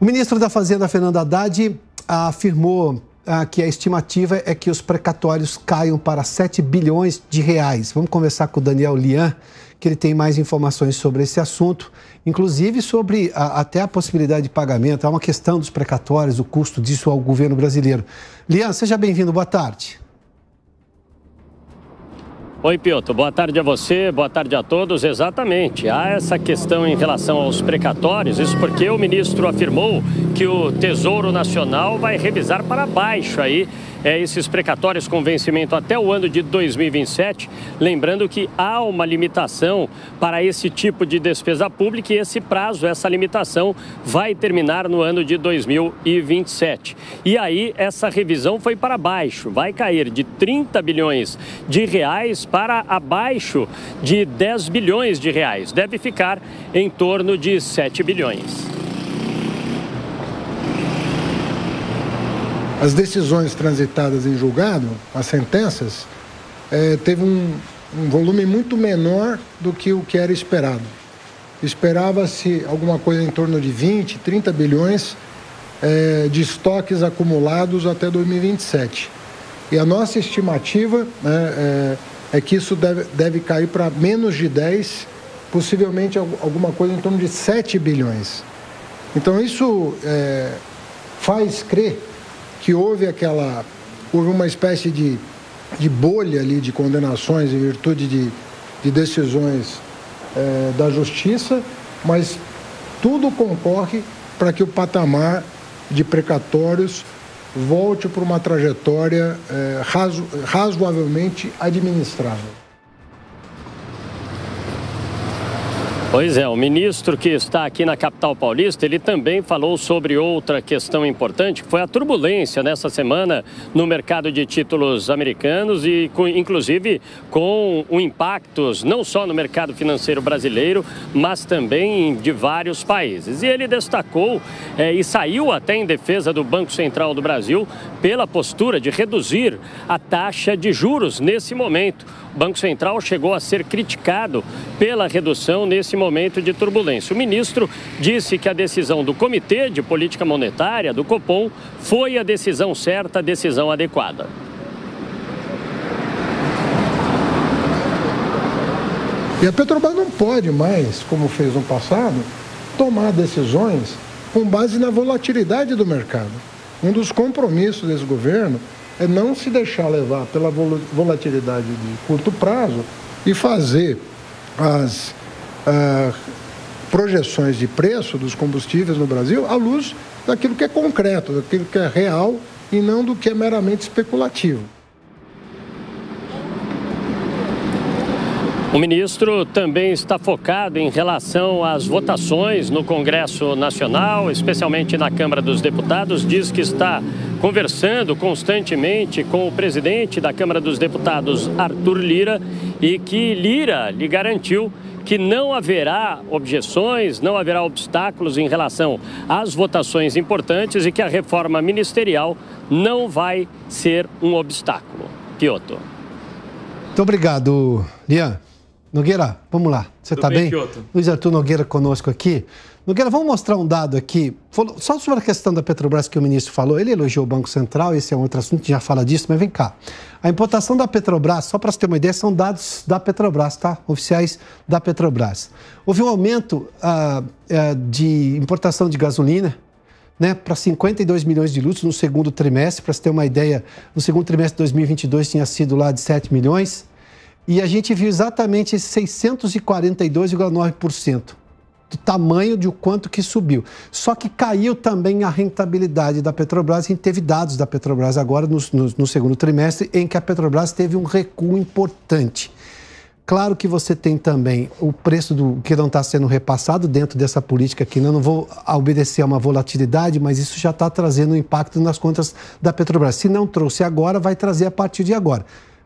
O ministro da Fazenda, Fernando Haddad, afirmou que a estimativa é que os precatórios caiam para 7 bilhões de reais. Vamos conversar com o Daniel Lian, que ele tem mais informações sobre esse assunto, inclusive sobre até a possibilidade de pagamento. É uma questão dos precatórios, o custo disso ao governo brasileiro. Lian, seja bem-vindo, boa tarde. Oi, Piotr, boa tarde a você, boa tarde a todos. Exatamente, há essa questão em relação aos precatórios, isso porque o ministro afirmou que o Tesouro Nacional vai revisar para baixo aí esses precatórios com vencimento até o ano de 2027, lembrando que há uma limitação para esse tipo de despesa pública e esse prazo, essa limitação vai terminar no ano de 2027. E aí essa revisão foi para baixo, vai cair de 30 bilhões de reais para abaixo de 10 bilhões de reais. Deve ficar em torno de 7 bilhões. As decisões transitadas em julgado, as sentenças, teve um volume muito menor do que o que era esperado. Esperava-se alguma coisa em torno de 20, 30 bilhões de estoques acumulados até 2027. E a nossa estimativa é que isso deve cair para menos de 10, possivelmente alguma coisa em torno de 7 bilhões. Então isso faz crer que houve uma espécie de bolha ali de condenações em virtude de decisões da Justiça, mas tudo concorre para que o patamar de precatórios volte para uma trajetória razoavelmente administrável. Pois é, o ministro que está aqui na capital paulista, ele também falou sobre outra questão importante, que foi a turbulência nessa semana no mercado de títulos americanos e inclusive com impactos não só no mercado financeiro brasileiro, mas também de vários países. E ele destacou e saiu até em defesa do Banco Central do Brasil pela postura de reduzir a taxa de juros nesse momento. O Banco Central chegou a ser criticado pela redução nesse momento de turbulência. O ministro disse que a decisão do Comitê de Política Monetária, do Copom, foi a decisão certa, a decisão adequada. E a Petrobras não pode mais, como fez no passado, tomar decisões com base na volatilidade do mercado. Um dos compromissos desse governo é não se deixar levar pela volatilidade de curto prazo e fazer as projeções de preço dos combustíveis no Brasil à luz daquilo que é concreto, daquilo que é real e não do que é meramente especulativo. O ministro também está focado em relação às votações no Congresso Nacional, especialmente na Câmara dos Deputados. Diz que está conversando constantemente com o presidente da Câmara dos Deputados, Arthur Lira, e que Lira lhe garantiu que não haverá objeções, não haverá obstáculos em relação às votações importantes e que a reforma ministerial não vai ser um obstáculo. Piotr. Muito obrigado, Lian. Nogueira, vamos lá. Você está bem? Luiz Arthur Nogueira conosco aqui. Nogueira, vamos mostrar um dado aqui. Só sobre a questão da Petrobras que o ministro falou. Ele elogiou o Banco Central, esse é um outro assunto, a gente já fala disso, mas vem cá. A importação da Petrobras, só para você ter uma ideia, são dados da Petrobras, tá? Oficiais da Petrobras. Houve um aumento de importação de gasolina, né, para 52 milhões de litros no segundo trimestre. Para você ter uma ideia, no segundo trimestre de 2022 tinha sido lá de 7 milhões. E a gente viu exatamente esse 642,9% do tamanho de o quanto que subiu. Só que caiu também a rentabilidade da Petrobras. A gente teve dados da Petrobras agora no segundo trimestre em que a Petrobras teve um recuo importante. Claro que você tem também o preço do que não está sendo repassado dentro dessa política aqui. Não vou obedecer a uma volatilidade, mas isso já está trazendo um impacto nas contas da Petrobras. Se não trouxe agora, vai trazer a partir de agora.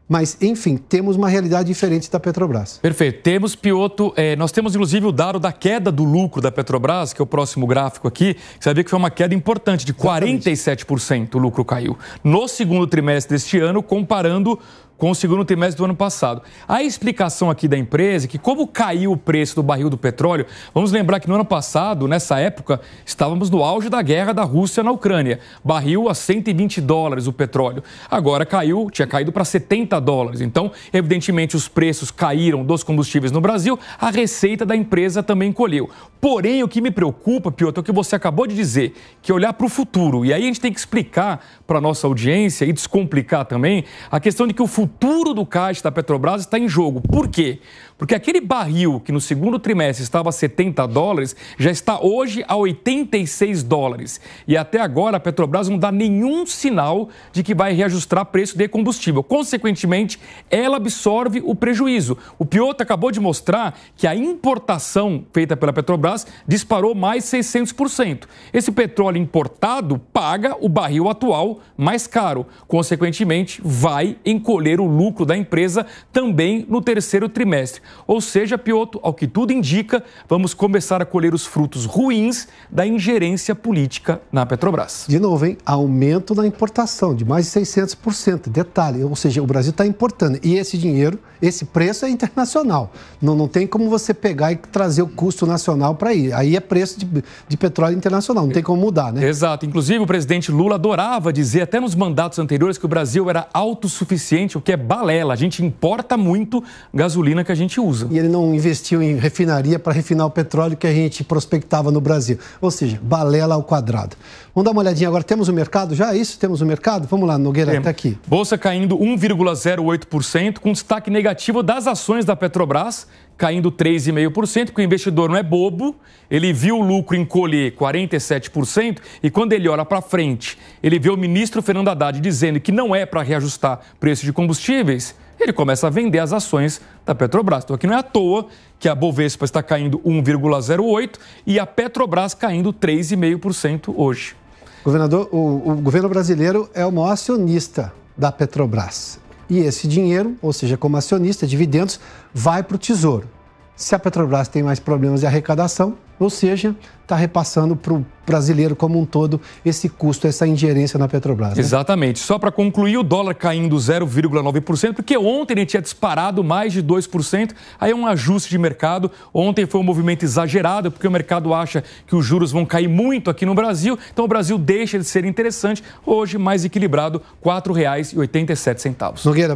Mas, enfim, temos uma realidade diferente da Petrobras. Perfeito. Temos, Piotr, nós temos inclusive o dado da queda do lucro da Petrobras, que é o próximo gráfico aqui. Você vai ver que foi uma queda importante, de 47% o lucro caiu. No segundo trimestre deste ano, comparando com o segundo trimestre do ano passado. A explicação aqui da empresa é que, como caiu o preço do barril do petróleo, vamos lembrar que no ano passado, nessa época, estávamos no auge da guerra da Rússia na Ucrânia. Barril a $120 o petróleo. Agora tinha caído para $70. Então, evidentemente, os preços caíram dos combustíveis no Brasil, a receita da empresa também encolheu. Porém, o que me preocupa, Piotr, é o que você acabou de dizer, que é olhar para o futuro. E aí a gente tem que explicar para a nossa audiência e descomplicar também a questão de que o futuro do caixa da Petrobras está em jogo. Por quê? Porque aquele barril que no segundo trimestre estava a $70 já está hoje a $86. E até agora a Petrobras não dá nenhum sinal de que vai reajustar preço de combustível. Consequentemente, ela absorve o prejuízo. O Piotr acabou de mostrar que a importação feita pela Petrobras disparou mais 600%. Esse petróleo importado paga o barril atual mais caro. Consequentemente, vai encolher o lucro da empresa também no terceiro trimestre. Ou seja, Piotr, ao que tudo indica, vamos começar a colher os frutos ruins da ingerência política na Petrobras. De novo, hein? Aumento da importação de mais de 600%. Detalhe, ou seja, o Brasil está importando. E esse dinheiro, esse preço é internacional. Não tem como você pegar e trazer o custo nacional para ir. Aí é preço de petróleo internacional, não tem como mudar, né? Exato. Inclusive, o presidente Lula adorava dizer, até nos mandatos anteriores, que o Brasil era autossuficiente, o que é balela. A gente importa muito gasolina que a gente usa. E ele não investiu em refinaria para refinar o petróleo que a gente prospectava no Brasil. Ou seja, balela ao quadrado. Vamos dar uma olhadinha agora. Temos o mercado já? É isso? Temos o mercado? Vamos lá, Nogueira, até aqui. Bolsa caindo 1,08%, com destaque negativo das ações da Petrobras, caindo 3,5%, porque o investidor não é bobo, ele viu o lucro encolher 47% e quando ele olha para frente, ele vê o ministro Fernando Haddad dizendo que não é para reajustar preço de combustíveis, ele começa a vender as ações da Petrobras. Então aqui não é à toa que a Bovespa está caindo 1,08% e a Petrobras caindo 3,5% hoje. Governador, o governo brasileiro é o maior acionista da Petrobras. E esse dinheiro, ou seja, como acionista, dividendos, vai para o Tesouro. Se a Petrobras tem mais problemas de arrecadação, ou seja, está repassando para o brasileiro como um todo esse custo, essa ingerência na Petrobras. Né? Exatamente. Só para concluir, o dólar caindo 0,9%, porque ontem ele tinha disparado mais de 2%, aí é um ajuste de mercado. Ontem foi um movimento exagerado, porque o mercado acha que os juros vão cair muito aqui no Brasil, então o Brasil deixa de ser interessante. Hoje, mais equilibrado, R$ 4,87. Nogueira,